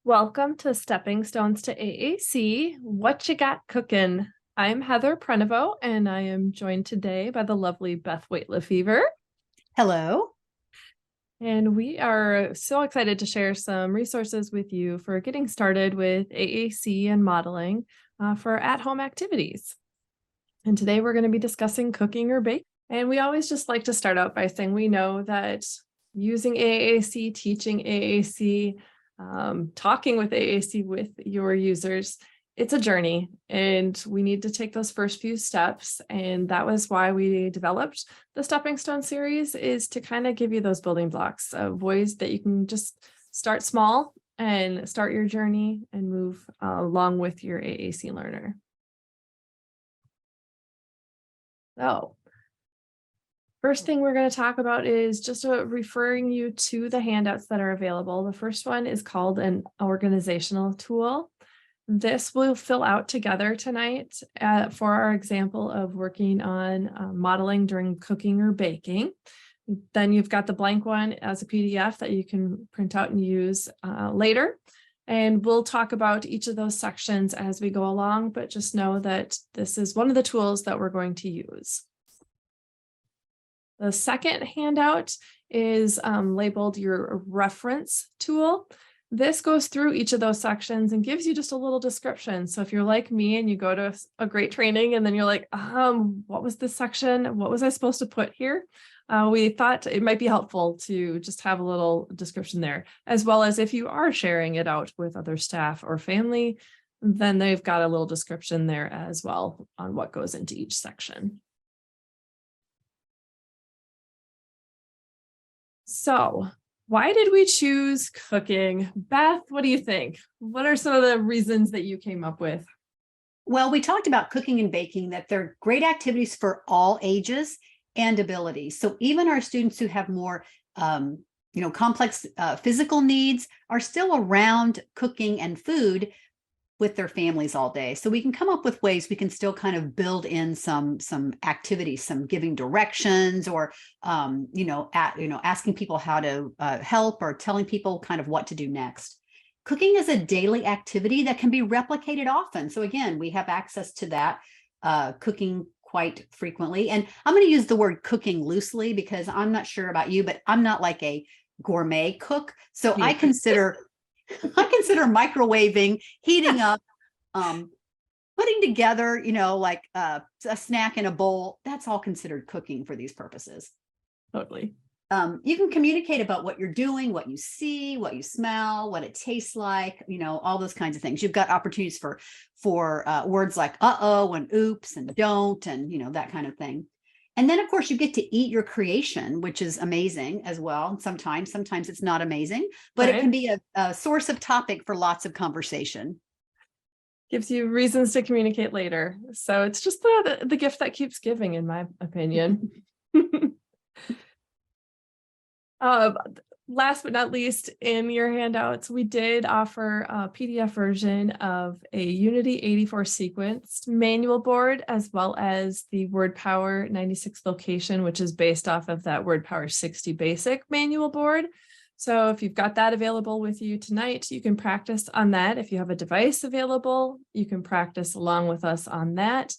Welcome to Stepping Stones to AAC. What you got cooking? I'm Heather Prenevo, and I am joined today by the lovely Beth Waitlifever. Hello. And we are so excited to share some resources with you for getting started with AAC and modeling for at-home activities. And today we're going to be discussing cooking or baking. And we always just like to start out by saying we know that using AAC, teaching AAC, talking with AAC with your users, it's a journey and we need to take those first few steps. And that was why we developed the Stepping Stone series, is to kind of give you those building blocks of ways that you can just start small and start your journey and move along with your AAC learner. So first thing we're going to talk about is just referring you to the handouts that are available. The first one is called an organizational tool. This we'll fill out together tonight for our example of working on modeling during cooking or baking. Then you've got the blank one as a PDF that you can print out and use later. And we'll talk about each of those sections as we go along, but just know that this is one of the tools that we're going to use. The second handout is labeled your reference tool. This goes through each of those sections and gives you just a little description. So if you're like me and you go to a great training and then you're like, what was this section? What was I supposed to put here? We thought it might be helpful to just have a little description there, as well as if you are sharing it out with other staff or family, then they've got a little description there as well on what goes into each section. So why did we choose cooking? Beth, what do you think? What are some of the reasons that you came up with? Well, we talked about cooking and baking, that they're great activities for all ages and abilities. So even our students who have more complex physical needs are still around cooking and food with their families all day. So we can come up with ways we can still kind of build in some activities, some giving directions, or asking people how to help, or telling people kind of what to do next. Cooking is a daily activity that can be replicated often. So again, we have access to that cooking quite frequently. And I'm going to use the word cooking loosely because I'm not sure about you, but I'm not like a gourmet cook. So I consider microwaving, heating up, putting together, like a snack in a bowl. That's all considered cooking for these purposes. Totally. You can communicate about what you're doing, what you see, what you smell, what it tastes like, all those kinds of things. You've got opportunities for words like uh-oh and oops and don't and, that kind of thing. And then, of course, you get to eat your creation, which is amazing as well. Sometimes it's not amazing, but It can be a source of topic for lots of conversation. Gives you reasons to communicate later. So it's just the gift that keeps giving, in my opinion. Last but not least, in your handouts, we did offer a PDF version of a Unity 84 sequenced manual board, as well as the WordPower 96 location, which is based off of that WordPower 60 basic manual board. So if you've got that available with you tonight, you can practice on that. If you have a device available, you can practice along with us on that.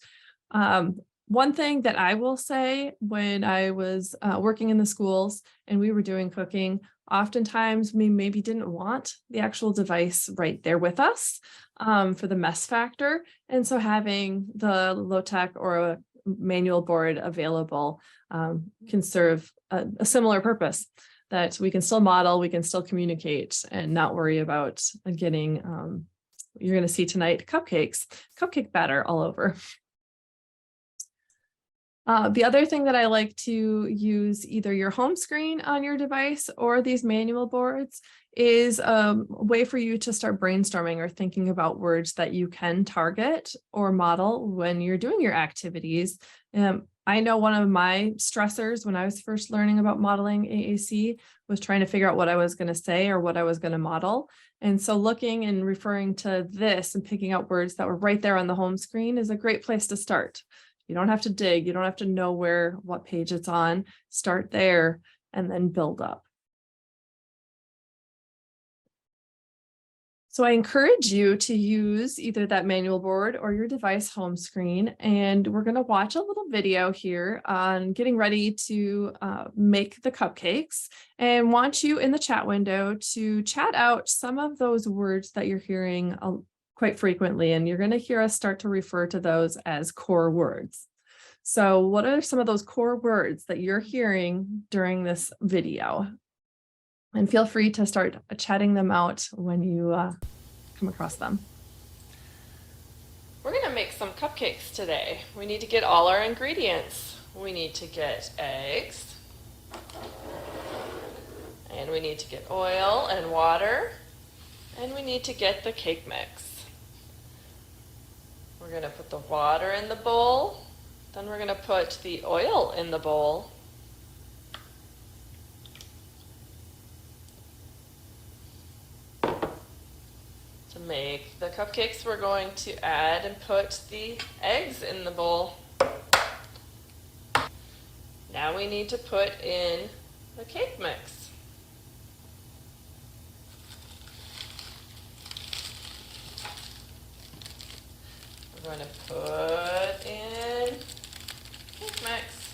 One thing that I will say, when I was working in the schools and we were doing cooking, oftentimes we maybe didn't want the actual device right there with us for the mess factor. And so having the low-tech or a manual board available can serve a similar purpose, that we can still model, we can still communicate, and not worry about getting, you're going to see tonight, cupcake batter all over. The other thing that I like to use, either your home screen on your device or these manual boards, is a way for you to start brainstorming or thinking about words that you can target or model when you're doing your activities. I know one of my stressors when I was first learning about modeling AAC was trying to figure out what I was going to say or what I was going to model. And so looking and referring to this and picking out words that were right there on the home screen is a great place to start. You don't have to dig. You don't have to know what page it's on. Start there and then build up. So I encourage you to use either that manual board or your device home screen. And we're going to watch a little video here on getting ready to make the cupcakes, and want you in the chat window to chat out some of those words that you're hearing quite frequently. And you're going to hear us start to refer to those as core words. So what are some of those core words that you're hearing during this video? And feel free to start chatting them out when you come across them. We're going to make some cupcakes today. We need to get all our ingredients. We need to get eggs, and we need to get oil and water, and we need to get the cake mix. We're going to put the water in the bowl, then we're going to put the oil in the bowl. To make the cupcakes, we're going to add and put the eggs in the bowl. Now we need to put in the cake mix. We're going to put in cake mix,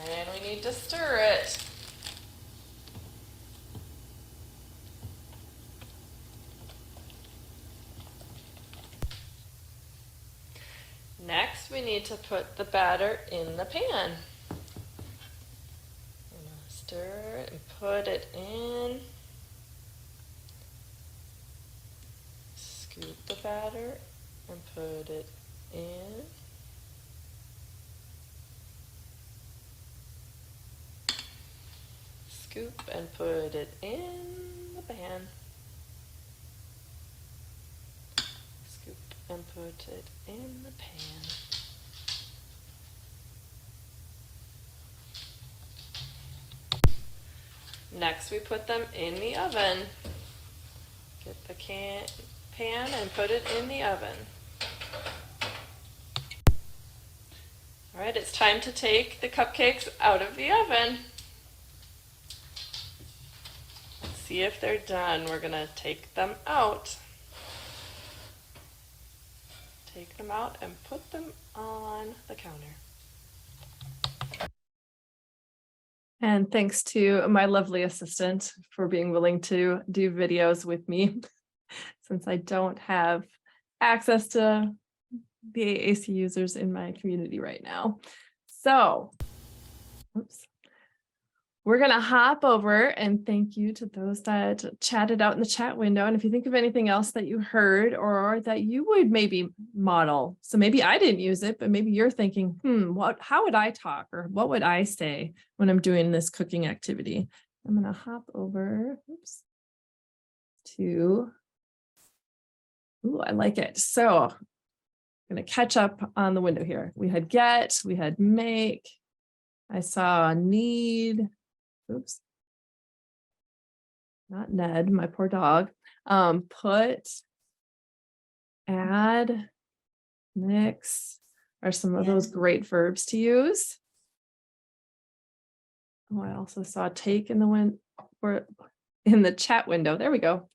and we need to stir it. Next, we need to put the batter in the pan. Stir it and put it in. Scoop the batter and put it in. Scoop and put it in the pan. Scoop and put it in the pan. Next, we put them in the oven. Get the pan and put it in the oven. All right, it's time to take the cupcakes out of the oven. Let's see if they're done. We're going to take them out. Take them out and put them on the counter. And thanks to my lovely assistant for being willing to do videos with me, since I don't have access to the AAC users in my community right now. So, oops. We're going to hop over and thank you to those that chatted out in the chat window. And if you think of anything else that you heard or that you would maybe model, so maybe I didn't use it, but maybe you're thinking, how would I talk, or what would I say when I'm doing this cooking activity? I'm going to hop over to, I like it. So I'm going to catch up on the window here. We had get, we had make, I saw need. Oops. Not Ned, my poor dog. Put, add, mix are some of those great verbs to use. Oh, I also saw take in the chat window. There we go.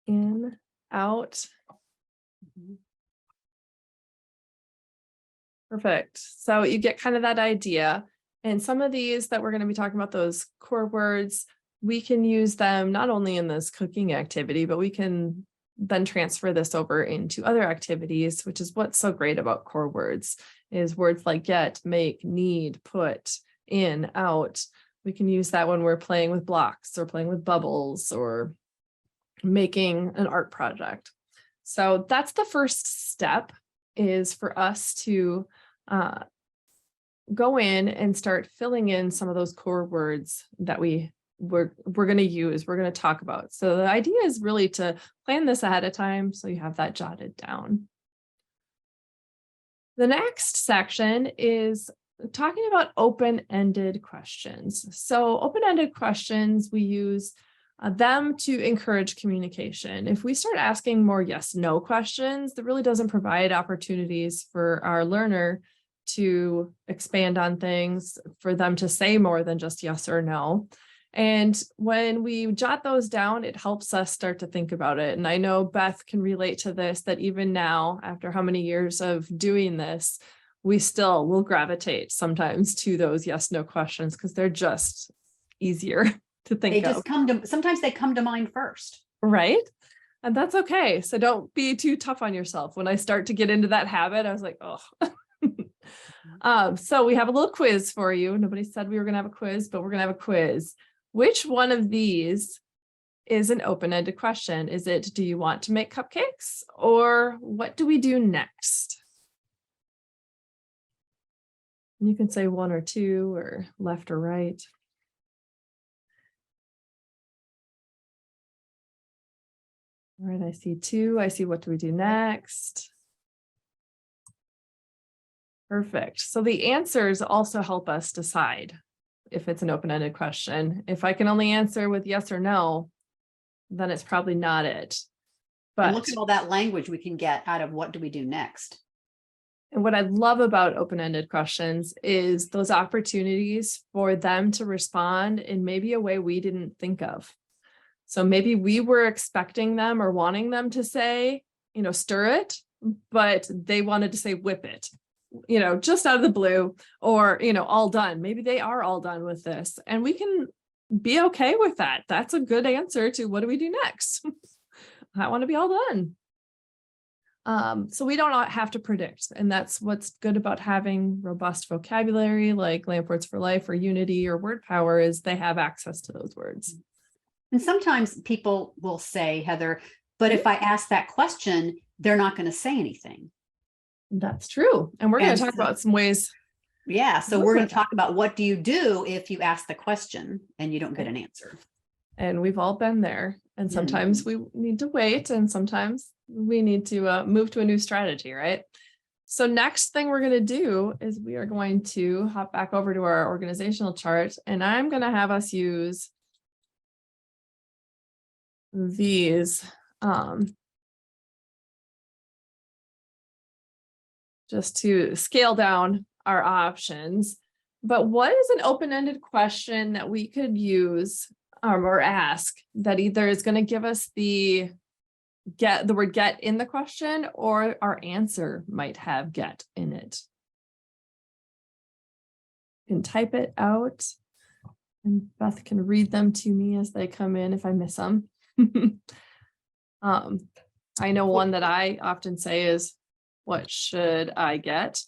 In, out. Perfect. So you get kind of that idea. And some of these that we're going to be talking about, those core words, we can use them not only in this cooking activity, but we can then transfer this over into other activities, which is what's so great about core words, is words like get, make, need, put, in, out. We can use that when we're playing with blocks or playing with bubbles or making an art project. So that's the first step, is for us to go in and start filling in some of those core words that we're going to use, we're going to talk about. So the idea is really to plan this ahead of time so you have that jotted down. The next section is talking about open-ended questions. So open-ended questions, we use them to encourage communication. If we start asking more yes/no questions, that really doesn't provide opportunities for our learner to expand on things, for them to say more than just yes or no. And when we jot those down, it helps us start to think about it. And I know Beth can relate to this, that even now, after how many years of doing this, we still will gravitate sometimes to those yes, no questions because they're just easier to think They just of. sometimes they come to mind first. Right? And that's okay. So don't be too tough on yourself. When I start to get into that habit, I was like, oh. So we have a little quiz for you. Nobody said we were going to have a quiz, but we're going to have a quiz. Which one of these is an open-ended question? Is it, do you want to make cupcakes? Or what do we do next? And you can say one or two or left or right. All right, I see two. I see what do we do next? Perfect. So the answers also help us decide if it's an open-ended question. If I can only answer with yes or no, then it's probably not it. And But look at all that language we can get out of what do we do next. and what I love about open-ended questions is those opportunities for them to respond in maybe a way we didn't think of. So maybe we were expecting them or wanting them to say, stir it, but they wanted to say whip it, just out of the blue, or, all done. Maybe they are all done with this, and we can be okay with that. That's a good answer to what do we do next? I want to be all done. So we don't have to predict. And that's what's good about having robust vocabulary like Lamp Words for Life or Unity or Word Power, is they have access to those words. And sometimes people will say, Heather, but if I ask that question, they're not going to say anything. That's true. And we're going And to talk so- about some ways. Yeah. So Look we're at going to talk about what do you do if you ask the question and you don't get an answer. And we've all been there. And sometimes we need to wait, and sometimes we need to move to a new strategy, right? So next thing we're going to do is we are going to hop back over to our organizational chart, and I'm going to have us use these just to scale down our options. But what is an open-ended question that we could use or ask that either is going to give us the word get in the question, or our answer might have get in it? You can type it out, and Beth can read them to me as they come in if I miss them. I know one that I often say is, what should I get?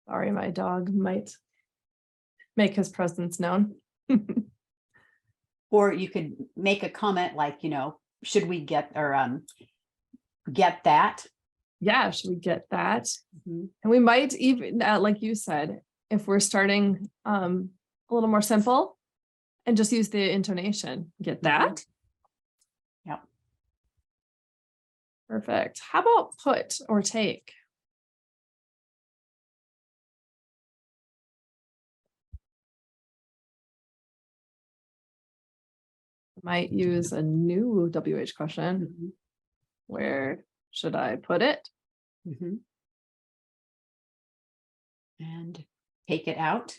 Sorry, my dog might make his presence known. Or you could make a comment like, should we get or get that? Yeah, should we get that? Mm-hmm. And we might even, like you said, if we're starting a little more simple and just use the intonation, get that? Yep. Perfect. How about put or take? Might use a new WH question. Mm-hmm. Where should I put it? Mm-hmm. And take it out.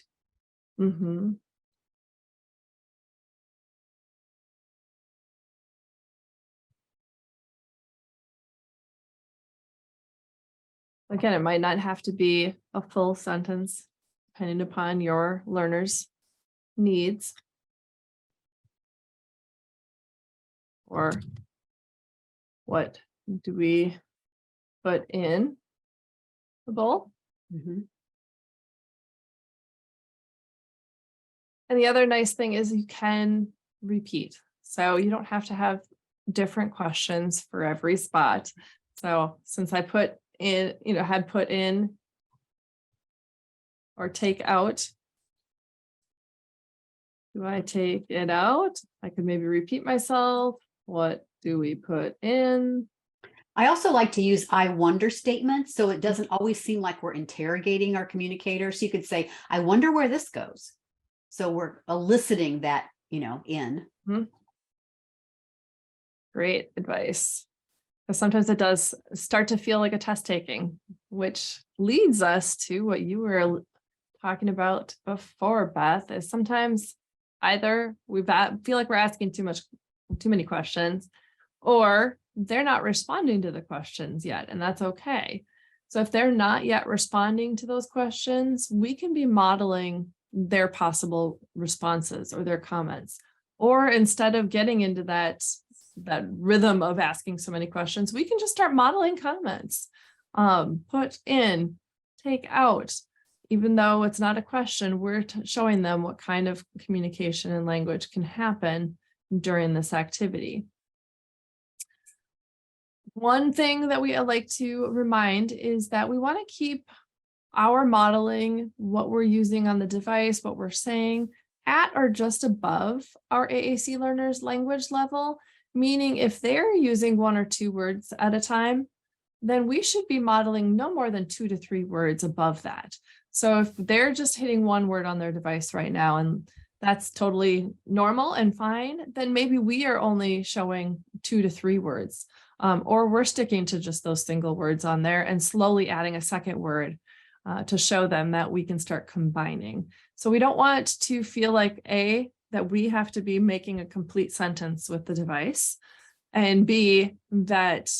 Mm-hmm. Again, it might not have to be a full sentence, depending upon your learner's needs. Or what do we put in the bowl? Mm-hmm. And the other nice thing is you can repeat. So you don't have to have different questions for every spot. So since I put in, had put in or take out, do I take it out? I could maybe repeat myself. What do we put in? I also like to use I wonder statements, so it doesn't always seem like we're interrogating our communicator. So you could say, I wonder where this goes. So we're eliciting that, in. Mm-hmm. Great advice. Because sometimes it does start to feel like a test taking, which leads us to what you were talking about before, Beth, is sometimes either feel like we're asking too many questions, or they're not responding to the questions yet, and that's okay. So if they're not yet responding to those questions, we can be modeling their possible responses or their comments. Or instead of getting into that rhythm of asking so many questions, we can just start modeling comments. Put in, take out. Even though it's not a question, we're showing them what kind of communication and language can happen during this activity. One thing that we like to remind is that we want to keep our modeling, what we're using on the device, what we're saying, at or just above our AAC learners' language level, meaning if they're using 1 or 2 words at a time, then we should be modeling no more than 2 to 3 words above that. So if they're just hitting 1 word on their device right now, and that's totally normal and fine, then maybe we are only showing 2 to 3 words, or we're sticking to just those single words on there and slowly adding a second word to show them that we can start combining. So we don't want to feel like A, that we have to be making a complete sentence with the device, and B, that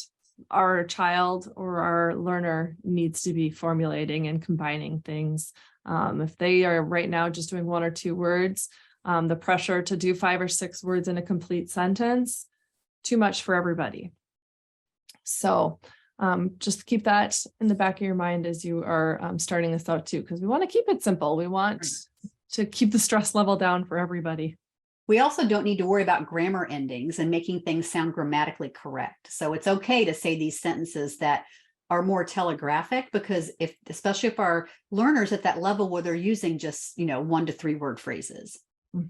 our child or our learner needs to be formulating and combining things. If they are right now just doing 1 or 2 words, the pressure to do 5 or 6 words in a complete sentence, too much for everybody. So just keep that in the back of your mind as you are starting this out too, because we want to keep it simple. We want to keep the stress level down for everybody. We also don't need to worry about grammar endings and making things sound grammatically correct. So it's okay to say these sentences that are more telegraphic, because especially if our learners at that level where they're using just, 1 to 3 word phrases.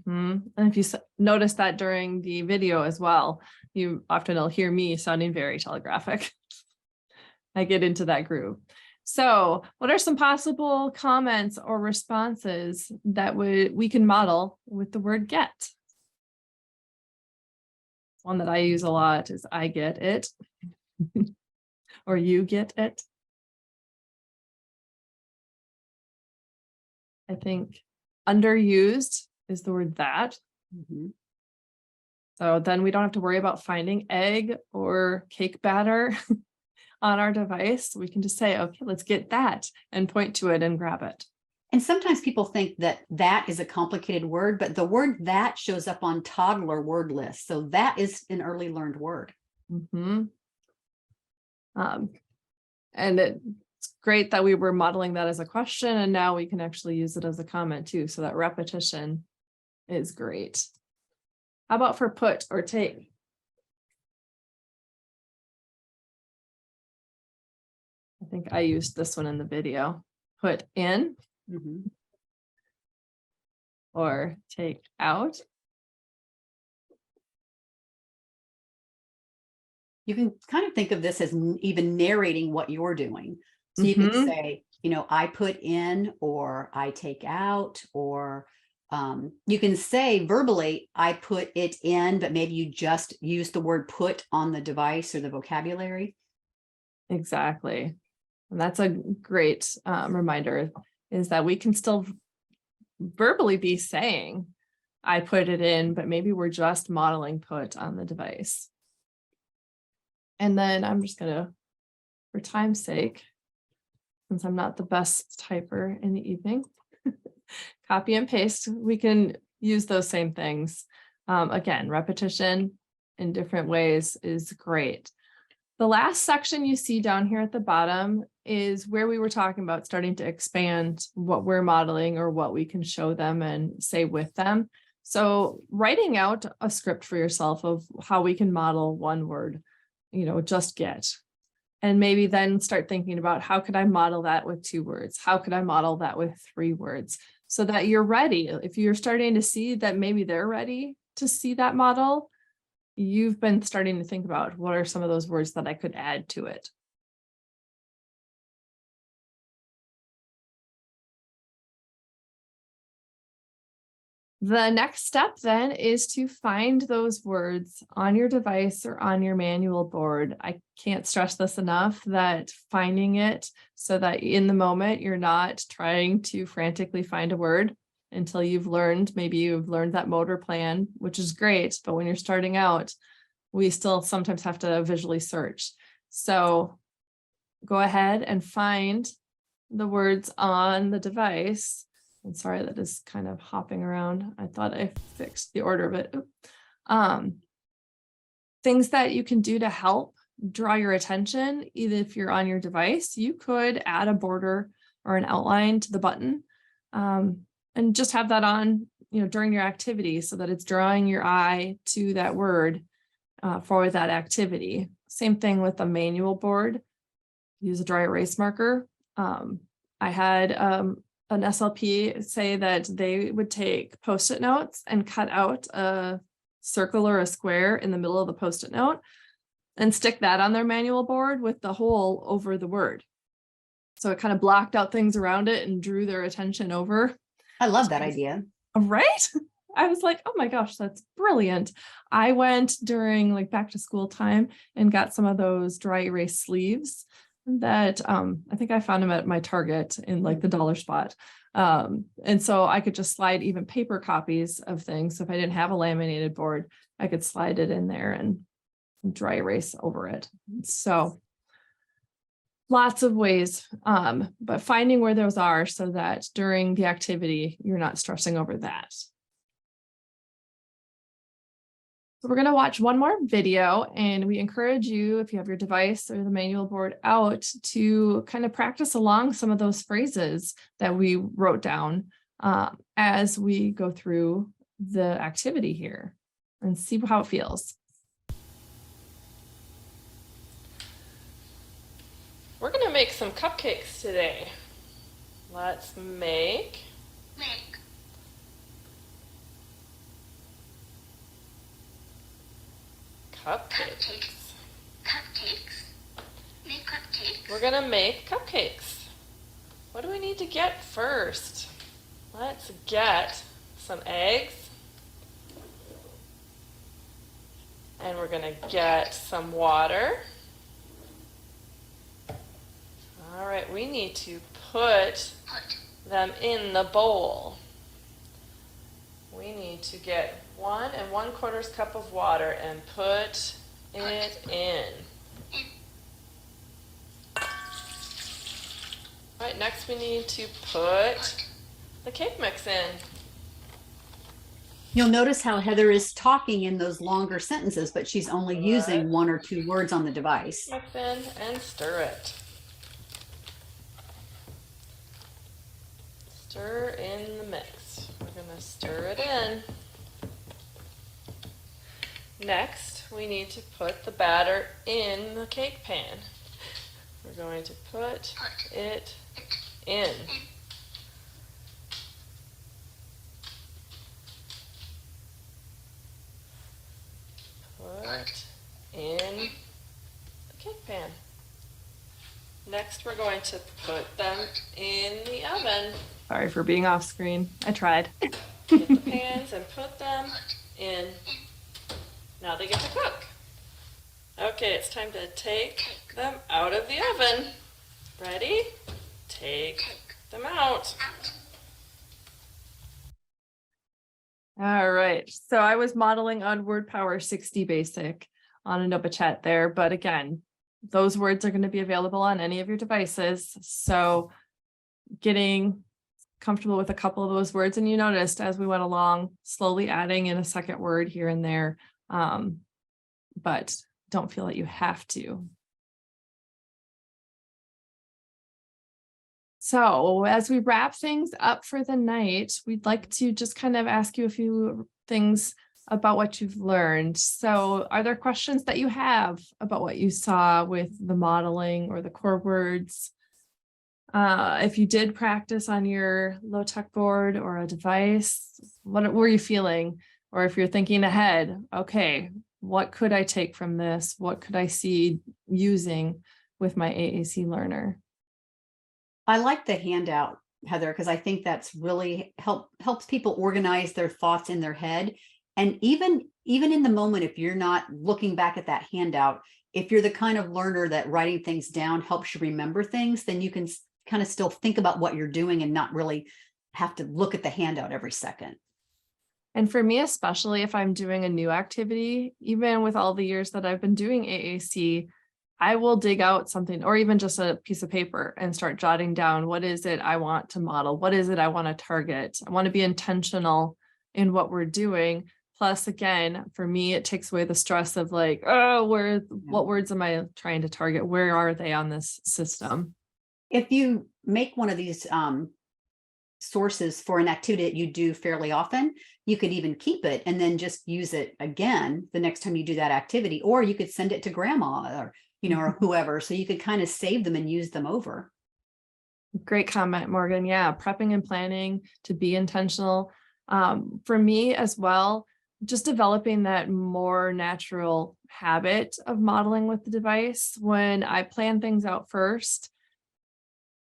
And if you notice that during the video as well, you often will hear me sounding very telegraphic. I get into that groove. So what are some possible comments or responses that we can model with the word get? One that I use a lot is I get it, or you get it. I think underused is the word that. So then we don't have to worry about finding egg or cake batter on our device. We can just say, okay, let's get that, and point to it and grab it. And sometimes people think that is a complicated word, but the word that shows up on toddler word lists. So that is an early learned word. And it's great that we were modeling that as a question, and now we can actually use it as a comment too. So that repetition is great. How about for put or take? I think I used this one in the video. Put in or take out. You can kind of think of this as even narrating what you're doing. So you could say, I put in, or I take out, or you can say verbally, I put it in, but maybe you just use the word put on the device or the vocabulary. Exactly. And that's a great reminder, is that we can still verbally be saying, I put it in, but maybe we're just modeling put on the device. And then I'm just going to, for time's sake, since I'm not the best typer in the evening, copy and paste. We can use those same things. Again, repetition in different ways is great. The last section you see down here at the bottom is where we were talking about starting to expand what we're modeling or what we can show them and say with them. So writing out a script for yourself of how we can model one word, just get. And maybe then start thinking about, how could I model that with 2 words? How could I model that with 3 words? So that you're ready. If you're starting to see that maybe they're ready to see that model, you've been starting to think about, what are some of those words that I could add to it? The next step then is to find those words on your device or on your manual board. I can't stress this enough, that finding it so that in the moment you're not trying to frantically find a word until maybe you've learned that motor plan, which is great. But when you're starting out, we still sometimes have to visually search. So go ahead and find the words on the device. I'm sorry, that is kind of hopping around. I thought I fixed the order of it. Things that you can do to help draw your attention, either if you're on your device, you could add a border or an outline to the button, and just have that on, during your activity so that it's drawing your eye to that word for that activity. Same thing with a manual board. Use a dry erase marker. I had an SLP say that they would take Post-it notes and cut out a circle or a square in the middle of the Post-it note and stick that on their manual board with the hole over the word. So it kind of blocked out things around it and drew their attention over. I love that idea. Right? I was like, oh my gosh, that's brilliant. I went during like back to school time and got some of those dry erase sleeves that I think I found them at my Target in like the dollar spot. And so I could just slide even paper copies of things. So if I didn't have a laminated board, I could slide it in there and dry erase over it. So lots of ways, but finding where those are so that during the activity, you're not stressing over that. So we're going to watch one more video, and we encourage you, if you have your device or the manual board out, to kind of practice along some of those phrases that we wrote down as we go through the activity here and see how it feels. We're going to make some cupcakes today. Let's make cupcakes. Make cupcakes. We're going to make cupcakes. What do we need to get first? Let's get some eggs. And we're going to get some water. All right, we need to put them in the bowl. We need to get 1 1/4 cup of water and put it in. All right, next we need to put the cake mix in. You'll notice how Heather is talking in those longer sentences, but she's only using 1 or 2 words on the device. Mix in and stir it. Stir in the mix. We're going to stir it in. Next, we need to put the batter in the cake pan. We're going to put it in. Put in the cake pan. Next, we're going to put them in the oven. Sorry for being off screen. I tried. Get the pans and put them in. Now they get to cook. Okay, it's time to take them out of the oven. Ready? Take them out. All right. So I was modeling on Word Power 60 Basic on a Notepad chat there, but again, those words are going to be available on any of your devices. So getting comfortable with a couple of those words, and you noticed as we went along, slowly adding in a second word here and there, but don't feel that you have to. So as we wrap things up for the night, we'd like to just kind of ask you a few things about what you've learned. So are there questions that you have about what you saw with the modeling or the core words? If you did practice on your low-tech board or a device, what were you feeling? Or if you're thinking ahead, okay, what could I take from this? What could I see using with my AAC learner? I like the handout Heather, because I think that's really helps people organize their thoughts in their head. And even in the moment, if you're not looking back at that handout, if you're the kind of learner that writing things down helps you remember things, then you can kind of still think about what you're doing and not really have to look at the handout every second. And for me, especially if I'm doing a new activity, even with all the years that I've been doing AAC, I will dig out something or even just a piece of paper and start jotting down, what is it I want to model? What is it I want to target? I want to be intentional in what we're doing. Plus, again, for me, it takes away the stress of like, oh, what words am I trying to target? Where are they on this system? If you make one of these sources for an activity that you do fairly often, you could even keep it and then just use it again the next time you do that activity, or you could send it to grandma or, or whoever. So you could kind of save them and use them over. Great comment, Morgan. Yeah, prepping and planning to be intentional. For me as well, just developing that more natural habit of modeling with the device. When I plan things out first,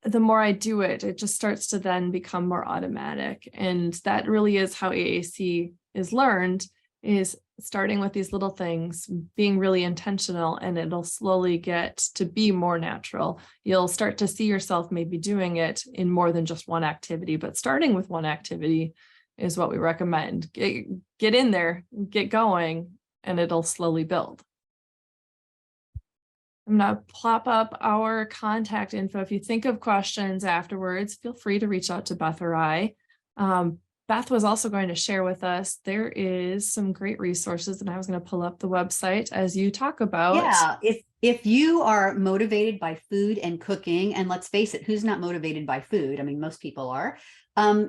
the more I do it, it just starts to then become more automatic. And that really is how AAC is learned, is starting with these little things, being really intentional, and it'll slowly get to be more natural. You'll start to see yourself maybe doing it in more than just one activity, but starting with one activity is what we recommend. Get in there, get going, and it'll slowly build. I'm going to plop up our contact info. If you think of questions afterwards, feel free to reach out to Beth or I. Beth was also going to share with us, there is some great resources, and I was going to pull up the website as you talk about. Yeah, if you are motivated by food and cooking, and let's face it, who's not motivated by food? I mean, most people are.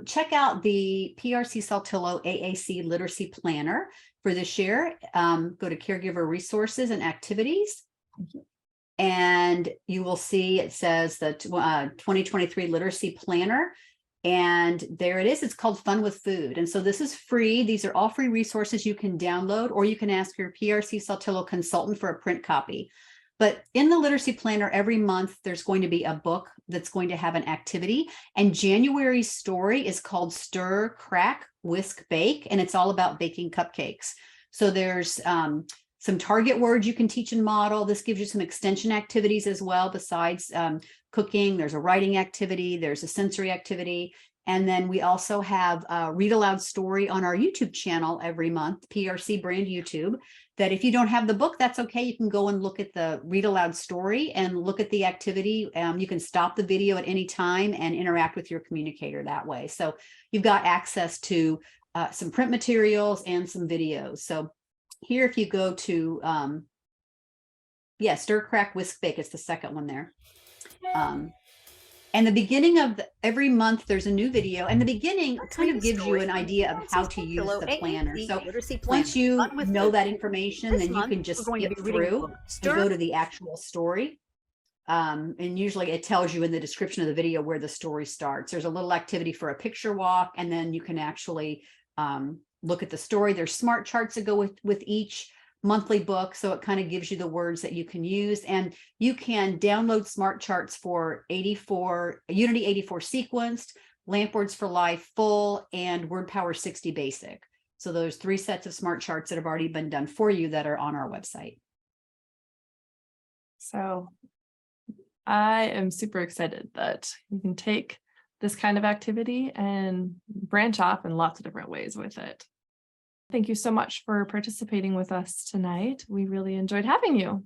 Check out the PRC Saltillo AAC Literacy Planner for this year. Go to Caregiver Resources and Activities. Thank you. And you will see it says the 2023 Literacy Planner. And there it is. It's called Fun with Food. And so this is free. These are all free resources you can download, or you can ask your PRC Saltillo consultant for a print copy. But in the Literacy Planner, every month, there's going to be a book that's going to have an activity. And January's story is called Stir, Crack, Whisk, Bake. And it's all about baking cupcakes. So there's some target words you can teach and model. This gives you some extension activities as well. Besides cooking, there's a writing activity, there's a sensory activity. And then we also have a read aloud story on our YouTube channel every month, PRC brand YouTube, that if you don't have the book, that's okay. You can go and look at the read aloud story and look at the activity. You can stop the video at any time and interact with your communicator that way. So you've got access to some print materials and some videos. So here, if you go to, Stir, Crack, Whisk, Bake, it's the second one there. And the beginning of every month, there's a new video, and the beginning kind of gives you an idea of how to use the planner. So once you know that information, then you can just skip through and go to the actual story. And usually it tells you in the description of the video where the story starts. There's a little activity for a picture walk, and then you can actually look at the story. There's smart charts that go with each monthly book. So it kind of gives you the words that you can use, and you can download smart charts for Unity 84 sequenced, Lamp Words for Life full, and Word Power 60 basic. So those 3 sets of smart charts that have already been done for you that are on our website. So I am super excited that you can take this kind of activity and branch off in lots of different ways with it. Thank you so much for participating with us tonight. We really enjoyed having you.